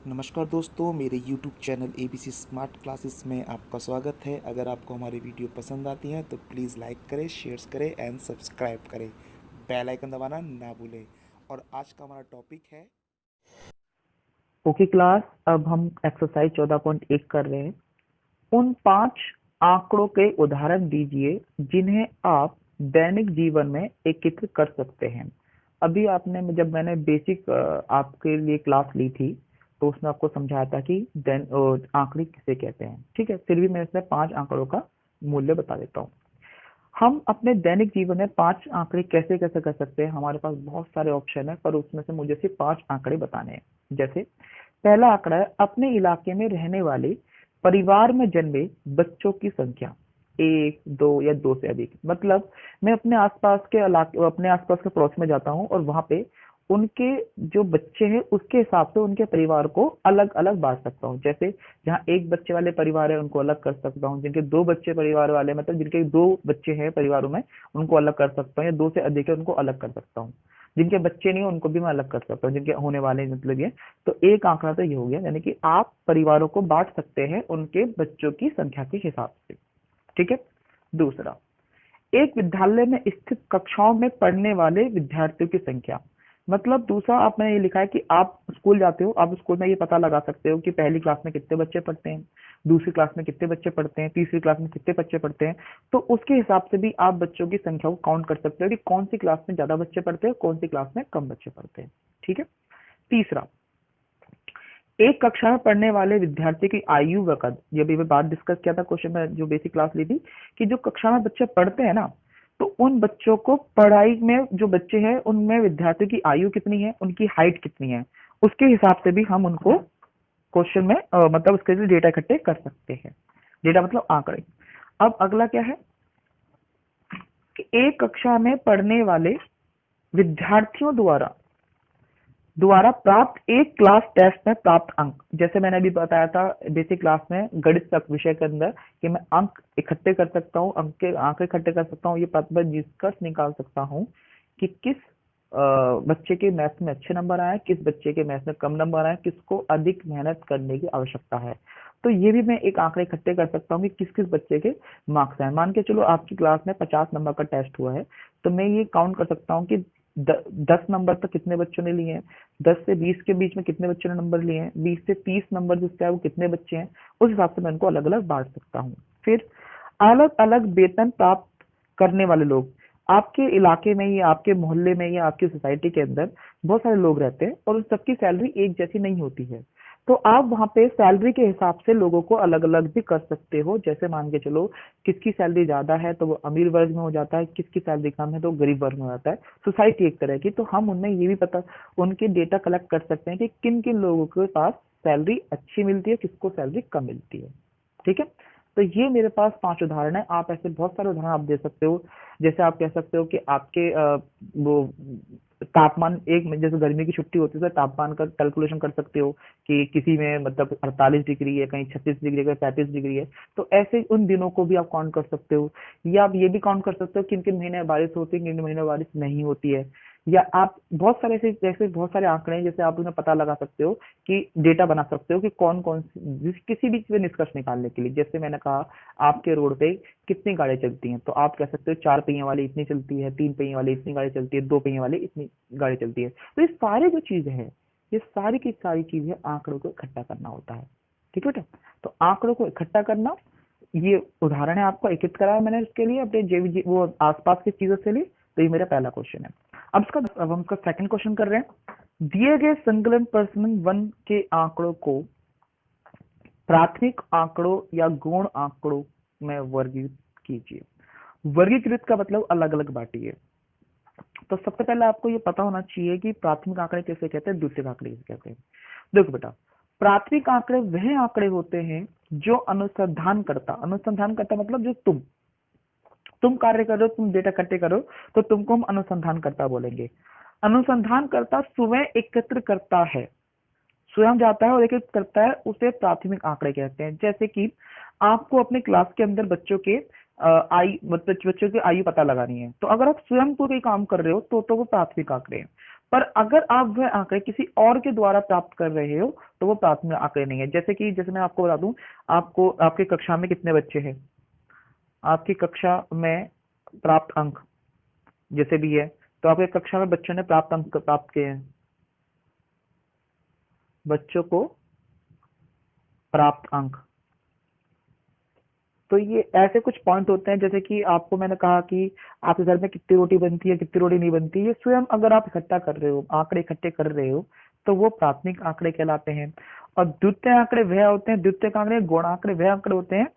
नमस्कार दोस्तों, मेरे YouTube channel ABC smart classes में आपका स्वागत है। अगर आपको हमारी वीडियो पसंद आती हैं तो प्लीज़ लाइक करें, शेयर्स करें एंड सब्सक्राइब करें। बेल आइकन दबाना ना भूलें। और आज का हमारा टॉपिक है ओके क्लास, अब हम एक्सरसाइज 14.1 कर रहे हैं। उन 5 आंकड़ों के उदाहरण दीजिए जिन्हें आप दैनिक जीवन में एकत्रित कर सकते हैं। अभी आपने जब मैंने बेसिक आपके लिए क्लास ली थी तो उसमें आपको समझाया था कि आंकड़े किसे कहते हैं। ठीक है, फिर भी मैं इसमें 5 आंकड़ों का मूल्य बता देता हूँ। हम अपने दैनिक जीवन में 5 आंकड़े कैसे कैसे कर सकते हैं। हमारे पास बहुत सारे ऑप्शन है, पर उसमें से मुझे सिर्फ 5 आंकड़े बताने हैं। जैसे पहला आंकड़ा है अपने इलाके में रहने वाले परिवार में जन्मे बच्चों की संख्या, 1, 2 या 2 से अधिक। मतलब मैं अपने आसपास के पड़ोस में जाता हूँ और वहां पे उनके जो बच्चे हैं उसके हिसाब से उनके परिवार को अलग अलग बांट सकता हूँ। जैसे जहाँ एक बच्चे वाले परिवार है उनको अलग कर सकता हूँ, जिनके 2 बच्चे परिवार वाले मतलब जिनके 2 बच्चे हैं परिवारों में उनको अलग कर सकता हूँ, या 2 से अधिक है उनको अलग कर सकता हूँ। जिनके बच्चे नहीं हो उनको भी मैं अलग कर सकता हूँ, जिनके होने वाले मतलब ये। तो एक आंकड़ा तो ये हो गया, यानी कि आप परिवारों को बांट सकते हैं उनके बच्चों की संख्या के हिसाब से। ठीक है। दूसरा, एक विद्यालय में स्थित कक्षाओं में पढ़ने वाले विद्यार्थियों की संख्या। मतलब दूसरा आपने ये लिखा है कि आप स्कूल जाते हो, आप स्कूल में ये पता लगा सकते हो कि पहली क्लास में कितने बच्चे पढ़ते हैं, दूसरी क्लास में कितने बच्चे पढ़ते हैं, तीसरी क्लास में कितने बच्चे पढ़ते हैं। तो उसके हिसाब से भी आप बच्चों की संख्या को काउंट कर सकते हो कि कौन सी क्लास में ज्यादा बच्चे पढ़ते हैं, कौन सी क्लास में कम बच्चे पढ़ते हैं। ठीक है। तीसरा, एक कक्षा में पढ़ने वाले विद्यार्थी की आयु व कद। ये भी मैं बात डिस्कस किया था क्वेश्चन में जो बेसिक क्लास ली थी, कि जो कक्षा में बच्चे पढ़ते हैं ना, तो उन बच्चों को पढ़ाई में जो बच्चे हैं उनमें विद्यार्थियों की आयु कितनी है, उनकी हाइट कितनी है, उसके हिसाब से भी हम उनको क्वेश्चन में मतलब उसके लिए डेटा इकट्ठे कर सकते हैं। डेटा मतलब आंकड़े। अब अगला क्या है कि एक कक्षा में पढ़ने वाले विद्यार्थियों द्वारा द्वारा प्राप्त एक क्लास टेस्ट में प्राप्त अंक। जैसे मैंने अभी बताया था बेसिक क्लास में गणित तक विषय के अंदर कि मैं अंक इकट्ठे कर सकता हूँ, आंक इकट्ठे कर सकता हूँ, ये प्रतिबद्ध निष्कर्ष निकाल सकता हूँ कि किस बच्चे के मैथ्स में अच्छे नंबर आए, किस बच्चे के मैथ्स में कम नंबर आए, किसको अधिक मेहनत करने की आवश्यकता है। तो ये भी मैं एक आंकड़े इकट्ठे कर सकता हूँ कि किस किस बच्चे के मार्क्स आए। मान के चलो आपकी क्लास में 50 नंबर का टेस्ट हुआ है, तो मैं ये काउंट कर सकता हूँ कि 10 नंबर तक कितने बच्चों ने लिए हैं, 10 से 20 के बीच में कितने बच्चों ने नंबर लिए हैं, 20 से 30 नंबर जिसका है वो कितने बच्चे हैं। उस हिसाब से मैं इनको अलग अलग बांट सकता हूँ। फिर अलग अलग वेतन प्राप्त करने वाले लोग। आपके इलाके में या आपके मोहल्ले में या आपकी सोसाइटी के अंदर बहुत सारे लोग रहते हैं और उन सबकी सैलरी एक जैसी नहीं होती है। तो आप वहां पे सैलरी के हिसाब से लोगों को अलग अलग भी कर सकते हो। जैसे मान के चलो किसकी सैलरी ज्यादा है तो वो अमीर वर्ग में हो जाता है, किसकी सैलरी कम है तो गरीब वर्ग में हो जाता है। सोसाइटी एक तरह की, तो हम उनमें ये भी पता उनके डेटा कलेक्ट कर सकते हैं कि किन किन लोगों के पास सैलरी अच्छी मिलती है, किसको सैलरी कम मिलती है। ठीक है। तो ये मेरे पास 5 उदाहरण है। आप ऐसे बहुत सारे उदाहरण आप दे सकते हो। जैसे आप कह सकते हो कि आपके वो तापमान एक में जैसे गर्मी की छुट्टी होती है तो तापमान का कैलकुलेशन कर सकते हो कि किसी में मतलब 48 डिग्री है, कहीं 36 डिग्री है, कहीं 35 डिग्री है। तो ऐसे उन दिनों को भी आप काउंट कर सकते हो। या आप ये भी काउंट कर सकते हो किन किन महीने में बारिश होती है, किन किन महीने में बारिश नहीं होती है। या आप बहुत सारे ऐसे बहुत सारे आंकड़े हैं जैसे आप उन्हें पता लगा सकते हो कि डेटा बना सकते हो कि कौन कौन सी किसी भी चीज निष्कर्ष निकालने के लिए। जैसे मैंने कहा आपके रोड पे कितनी गाड़ियां चलती हैं, तो आप कह सकते हो 4 पहिए वाली इतनी चलती है, 3 पहिए वाली इतनी गाड़ी चलती है, 2 पहिए वाली इतनी गाड़ी चलती है। तो ये सारी जो चीजें हैं, ये सारी की सारी चीजें आंकड़ों को इकट्ठा करना होता है। ठीक है बेटा? तो आंकड़ों को इकट्ठा करना, ये उदाहरण है आपको एकत्रित कराया मैंने इसके लिए अपने जेवीजी वो आसपास की चीजों से लिए। तो ये मेरा पहला क्वेश्चन है। अब हम इसका सेकंड क्वेश्चन कर रहे हैं। दिए गए संकलन प्रश्न 1 के आंकड़ों को प्राथमिक आंकड़ों या गौण आंकड़ों में वर्गीकृत कीजिए। वर्गीकृत का मतलब अलग अलग बांटिए। तो सबसे पहले आपको ये पता होना चाहिए कि प्राथमिक आंकड़े किसे कहते हैं, द्वितीयक आंकड़े किसे कहते हैं। देखो बेटा, प्राथमिक आंकड़े वह आंकड़े होते हैं जो अनुसंधान करता मतलब जो तुम कार्य करो, तुम डेटा इकट्ठे करो, तो तुमको हम अनुसंधान करता बोलेंगे। अनुसंधान करता स्वयं एकत्र करता है, स्वयं जाता है और एकत्रित करता है, उसे प्राथमिक आंकड़े कहते हैं। जैसे कि आपको अपने क्लास के अंदर बच्चों के बच्चों की आयु पता लगानी है, तो अगर आप स्वयं कोई काम कर रहे हो तो वो प्राथमिक आंकड़े हैं। पर अगर आप वह आंकड़े किसी और के द्वारा प्राप्त कर रहे हो तो वो प्राथमिक आंकड़े नहीं है। जैसे मैं आपको बता दूं, आपको आपकी कक्षा में कितने बच्चे हैं, आपकी कक्षा में प्राप्त अंक जैसे भी है, तो आपके कक्षा में बच्चों ने प्राप्त अंक प्राप्त किए हैं, बच्चों को प्राप्त अंक। तो ये ऐसे कुछ पॉइंट होते हैं, जैसे कि आपको मैंने कहा कि आपके घर में कितनी रोटी बनती है, कितनी रोटी नहीं बनती, ये स्वयं अगर आप इकट्ठा कर रहे हो, आंकड़े इकट्ठे कर रहे हो, तो वो प्राथमिक आंकड़े कहलाते हैं। और द्वितीय आंकड़े वह होते हैं, द्वितीय आंकड़े गुण आंकड़े वह आंकड़े होते हैं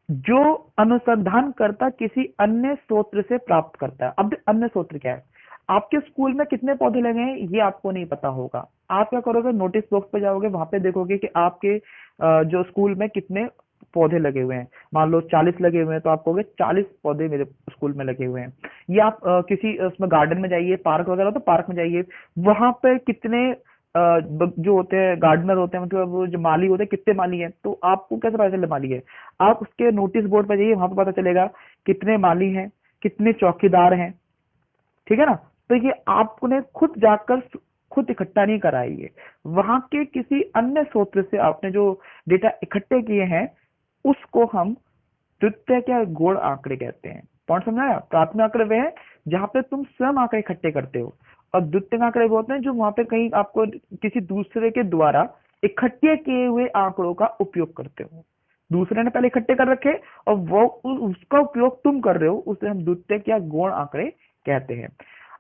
जो अनुसंधानकर्ता किसी अन्य स्रोत से प्राप्त करता है। अब अन्य स्रोत क्या है, आपके स्कूल में कितने पौधे लगे हैं ये आपको नहीं पता होगा, आप क्या करोगे, नोटिस बॉक्स पे जाओगे, वहां पे देखोगे कि आपके जो स्कूल में कितने पौधे लगे हुए हैं। मान लो 40 लगे हुए हैं, तो आप कहोगे 40 पौधे मेरे स्कूल में लगे हुए हैं। या आप किसी उसमें गार्डन में जाइए, पार्क वगैरह, तो पार्क में जाइए, वहां पे कितने जो होते हैं गार्डनर होते हैं, मतलब वो जो माली होते हैं, कितने माली हैं, तो आपको कैसे पता चले माली है, आप उसके नोटिस बोर्ड पर जाइए, वहां पर पता चलेगा कितने माली हैं, कितने चौकीदार हैं। ठीक है ना। तो ये आपने खुद जाकर खुद इकट्ठा नहीं करा है, ये वहां के किसी अन्य स्रोत से आपने जो डेटा इकट्ठे किए हैं उसको हम द्वितीय क्या गुण आंकड़े कहते हैं। पॉइंट समझाया। प्राथमिक आंकड़े वे हैं जहां पे तुम स्वयं आंकड़े इकट्ठे करते हो, और द्वितीय आंकड़े वो होते हैं जो वहां पे कहीं आपको किसी दूसरे के द्वारा इकट्ठे किए हुए आंकड़ों का उपयोग करते हो। दूसरे ने पहले इकट्ठे कर रखे और वो उसका उपयोग तुम कर रहे हो, उसे हम द्वितीय या गुण आंकड़े कहते हैं।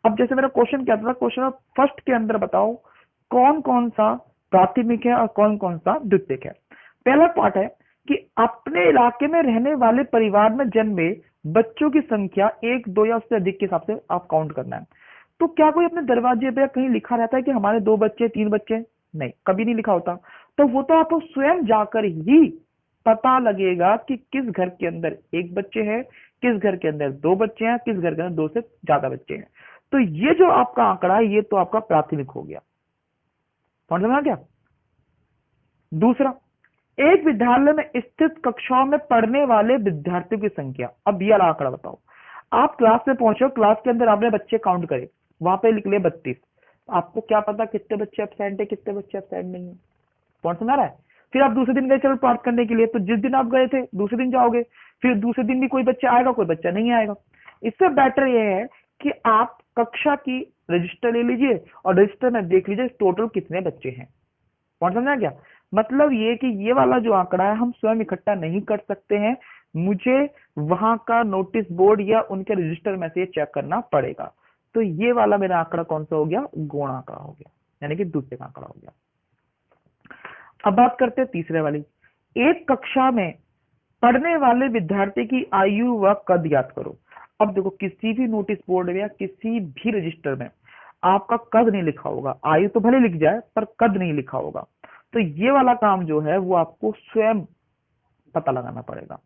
अब जैसे मेरा क्वेश्चन क्या था, क्वेश्चन फर्स्ट के अंदर बताओ कौन कौन सा प्राथमिक है और कौन कौन सा द्वितीयक है। पहला पार्ट है कि अपने इलाके में रहने वाले परिवार में जन्मे बच्चों की संख्या 1, 2 या उससे अधिक के हिसाब से आप काउंट करना है। तो क्या कोई अपने दरवाजे पे कहीं लिखा रहता है कि हमारे 2 बच्चे 3 बच्चे? नहीं, कभी नहीं लिखा होता। तो वो तो आपको स्वयं जाकर ही पता लगेगा कि किस घर के अंदर 1 बच्चे है, किस घर के अंदर 2 बच्चे हैं, किस घर के अंदर 2 से ज्यादा बच्चे हैं। तो ये जो आपका आंकड़ा है ये तो आपका प्राथमिक हो गया। पॉइंट समझ गया। दूसरा, एक विद्यालय में स्थित कक्षाओं में पढ़ने वाले विद्यार्थियों की संख्या। अब ये वाला आंकड़ा बताओ। आप क्लास में पहुंचे, क्लास के अंदर आपने बच्चे काउंट करे, वहां पे लिख लिए 32। आपको क्या पता कितने बच्चे एब्सेंट है, कितने बच्चे एब्सेंट नहीं है। पॉइंट समझ रहा है। फिर आप दूसरे दिन गए चलो प्राप्त करने के लिए, तो जिस दिन आप गए थे दूसरे दिन जाओगे, फिर दूसरे दिन भी कोई बच्चा आएगा, कोई बच्चा नहीं आएगा। इससे बेटर यह है कि आप कक्षा की रजिस्टर ले लीजिए और रजिस्टर में देख लीजिए टोटल कितने बच्चे हैं। पॉइंट समझा क्या। मतलब ये कि ये वाला जो आंकड़ा है हम स्वयं इकट्ठा नहीं कर सकते हैं, मुझे वहां का नोटिस बोर्ड या उनके रजिस्टर में से चेक करना पड़ेगा। तो ये वाला मेरा आंकड़ा कौन सा हो गया, गुण आंकड़ा हो गया, यानी कि दूसरे का आंकड़ा हो गया। अब बात करते हैं तीसरे वाली। एक कक्षा में पढ़ने वाले विद्यार्थी की आयु व कद याद करो। अब देखो किसी भी नोटिस बोर्ड या किसी भी रजिस्टर में आपका कद नहीं लिखा होगा, आयु तो भले लिख जाए पर कद नहीं लिखा होगा। तो ये वाला काम जो है वो आपको स्वयं पता लगाना पड़ेगा।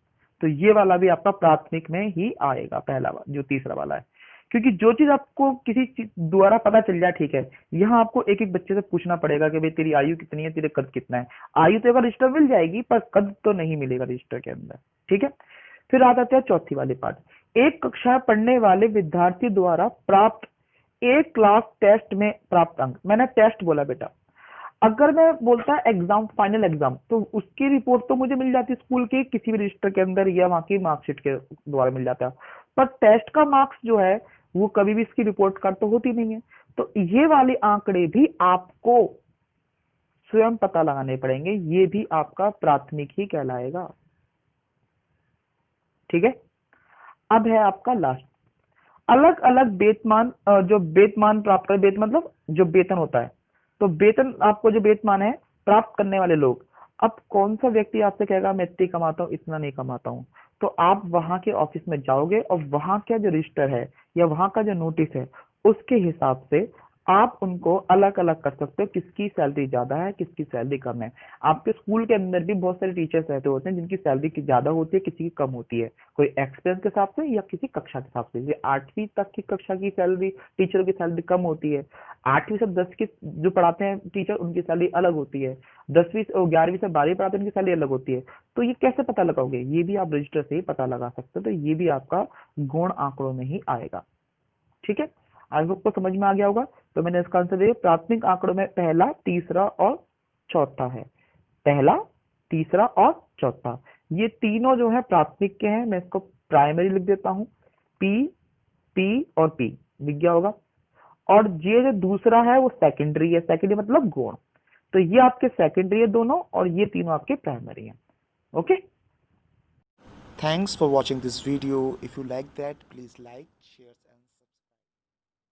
तो ये वाला भी आपका प्राथमिक में ही आएगा, पहला जो तीसरा वाला है। क्योंकि जो चीज आपको किसी चीज द्वारा पता चल जाए, ठीक है, यहाँ आपको एक एक बच्चे से पूछना पड़ेगा कि भाई तेरी आयु कितनी है, तेरे कद कितना है। आयु तो एक रजिस्टर मिल जाएगी पर कद तो नहीं मिलेगा रजिस्टर के अंदर। ठीक है। फिर आ जाते हैं चौथी वाली पार्ट। एक कक्षा पढ़ने वाले विद्यार्थी द्वारा प्राप्त एक क्लास टेस्ट में प्राप्त अंक। मैंने टेस्ट बोला बेटा, अगर मैं बोलता एग्जाम, फाइनल एग्जाम, तो उसकी रिपोर्ट तो मुझे मिल जाती स्कूल के किसी भी रजिस्टर के अंदर या वहां की मार्कशीट के द्वारा मिल जाता। पर टेस्ट का मार्क्स जो है वो कभी भी इसकी रिपोर्ट कार्ड तो होती नहीं है। तो ये वाले आंकड़े भी आपको स्वयं पता लगाने पड़ेंगे, ये भी आपका प्राथमिक ही कहलाएगा। ठीक है। अब है आपका लास्ट, अलग अलग वेतमान। जो वेतमान प्राप्त कर, वेतन मतलब जो वेतन होता है, तो वेतन आपको जो वेतमान है प्राप्त करने वाले लोग। अब कौन सा व्यक्ति आपसे कहेगा मैं इतनी कमाता हूँ, इतना नहीं कमाता हूँ, तो आप वहां के ऑफिस में जाओगे और वहां का जो रजिस्टर है या वहां का जो नोटिस है उसके हिसाब से आप उनको अलग अलग कर सकते हो, किसकी सैलरी ज्यादा है, किसकी सैलरी कम है। आपके स्कूल के अंदर भी बहुत सारे टीचर्स रहते होते हैं जिनकी सैलरी की ज्यादा होती है, किसी की कम होती है, कोई एक्सपीरियंस के हिसाब से या किसी कक्षा के हिसाब से। जैसे 8वीं तक की कक्षा की सैलरी टीचरों की सैलरी कम होती है, 8वीं से 10 की जो पढ़ाते हैं टीचर उनकी सैलरी अलग होती है, 10वीं 11वीं से 12वीं पढ़ाते हैं उनकी सैलरी अलग होती है। तो ये कैसे पता लगाओगे, ये भी आप रजिस्टर से ही पता लगा सकते हो। तो ये भी आपका गुण आंकड़ों में ही आएगा। ठीक है। आई होप को समझ में आ गया होगा। तो मैंने इसका आंसर दिया, प्राथमिक आंकड़ों में पहला, तीसरा और चौथा है। पहला, तीसरा और चौथा, ये तीनों जो है प्राथमिक के हैं। मैं इसको प्राइमरी लिख देता हूँ, पी, पी और पी लिख गया होगा। और ये जो दूसरा है वो सेकेंडरी है, सेकेंडरी मतलब गुण। तो ये आपके सेकेंडरी है दोनों, और ये तीनों आपके प्राइमरी हैं। Okay. Thanks for watching this video. If you like that, please like, share and